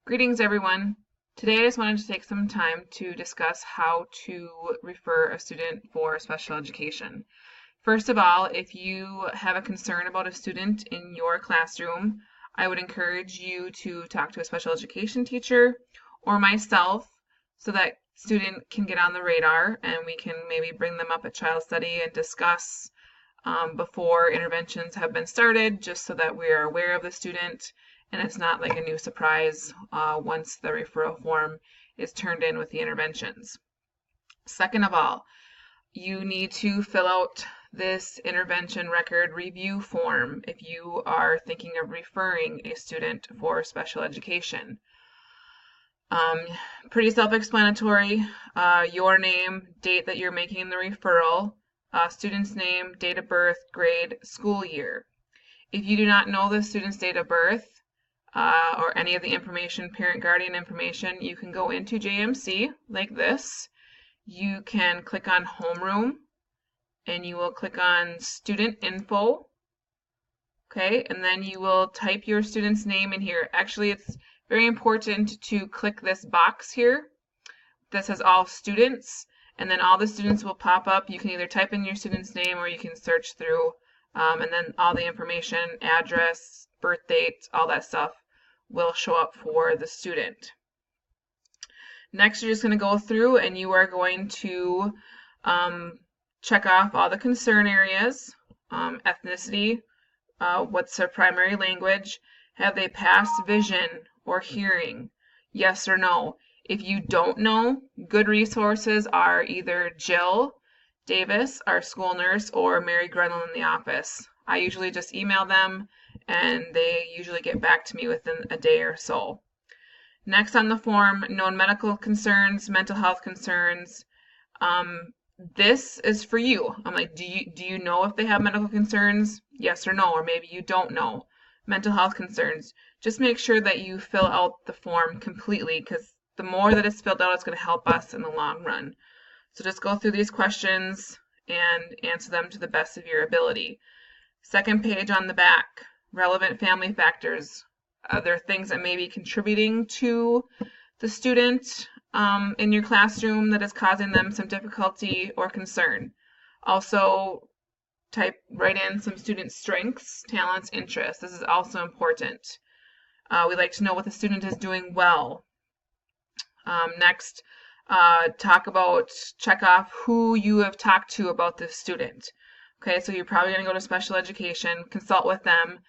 Greetings, everyone. Today I just wanted to take some time to discuss how to refer a student for special education. First of all, if you have a concern about a student in your classroom, I would encourage you to talk to a special education teacher or myself so that student can get on the radar and we can maybe bring them up at child study and discuss before interventions have been started, just so that we are aware of the student and it's not like a new surprise once the referral form is turned in with the interventions. Second of all, you need to fill out this intervention record review form if you are thinking of referring a student for special education. Pretty self-explanatory. Your name, date that you're making the referral, student's name, date of birth, grade, school year. If you do not know the student's date of birth or any of the information, parent guardian information, you can go into JMC like this. You can click on homeroom and you will click on student info. Okay, and then you will type your student's name in here. Actually, it's very important to click this box here that says all students, and then all the students will pop up. You can either type in your student's name or you can search through, and then all the information, address, birth date, all that stuff will show up for the student. Next, you're just going to go through and you are going to check off all the concern areas, ethnicity, what's their primary language, have they passed vision or hearing, yes or no. If you don't know, good resources are either Jill Davis, our school nurse, or Mary Grunwald in the office. I usually just email them and they usually get back to me within a day or so. Next on the form, known medical concerns, mental health concerns. This is for you. I'm like, do you know if they have medical concerns? Yes or no, or maybe you don't know. Mental health concerns. Just make sure that you fill out the form completely, because the more that it's filled out, it's going to help us in the long run. So just go through these questions and answer them to the best of your ability. Second page on the back, relevant family factors. Are there things that may be contributing to the student in your classroom that is causing them some difficulty or concern? Also, write in some student strengths, talents, interests. This is also important. We like to know what the student is doing well. Next, check off who you have talked to about this student. Okay, so you're probably going to go to special education, consult with them.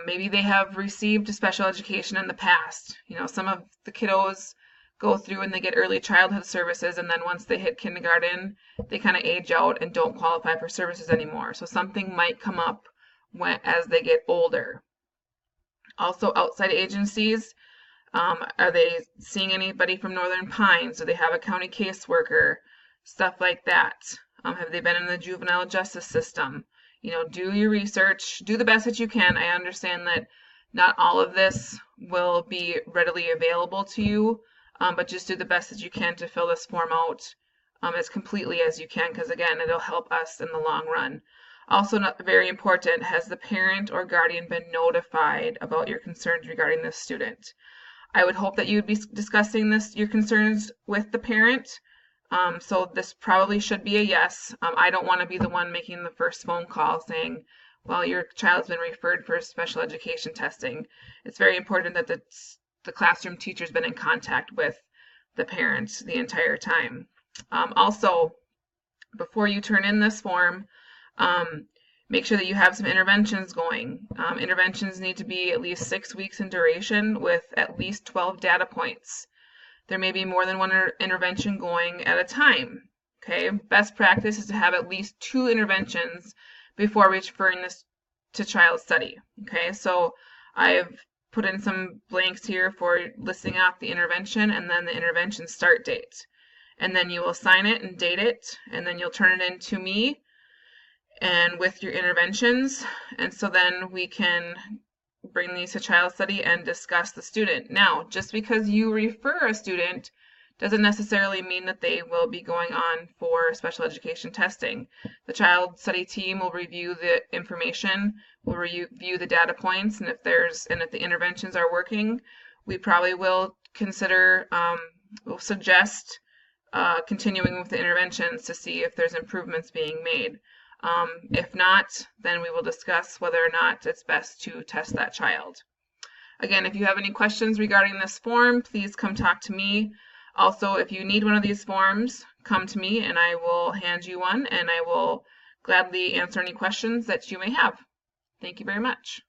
Maybe they have received special education in the past. You know, some of the kiddos go through and they get early childhood services, and then once they hit kindergarten, they kind of age out and don't qualify for services anymore. So something might come up as they get older. Also, outside agencies, are they seeing anybody from Northern Pines? Do they have a county caseworker? Stuff like that. Have they been in the juvenile justice system? You know, do your research, do the best that you can. I understand that not all of this will be readily available to you, but just do the best that you can to fill this form out as completely as you can, because again, it'll help us in the long run. Also, very important, has the parent or guardian been notified about your concerns regarding this student? I would hope that you would be discussing your concerns with the parent. So this probably should be a yes. I don't want to be the one making the first phone call saying, well, your child's been referred for special education testing. It's very important that the classroom teacher's been in contact with the parent the entire time. Also, before you turn in this form, make sure that you have some interventions going. Interventions need to be at least 6 weeks in duration with at least 12 data points. There may be more than one intervention going at a time. Okay, best practice is to have at least 2 interventions before referring this to child study. Okay, so I've put in some blanks here for listing off the intervention and then the intervention start date. And then you will sign it and date it, and then you'll turn it in to me and with your interventions. And so then we can bring these to child study and discuss the student. Now, just because you refer a student doesn't necessarily mean that they will be going on for special education testing. The child study team will review the information, will review the data points, and if the interventions are working, we probably will consider, we'll suggest continuing with the interventions to see if there's improvements being made. If not, then we will discuss whether or not it's best to test that child. Again, if you have any questions regarding this form, please come talk to me. Also, if you need one of these forms, come to me and I will hand you one, and I will gladly answer any questions that you may have. Thank you very much.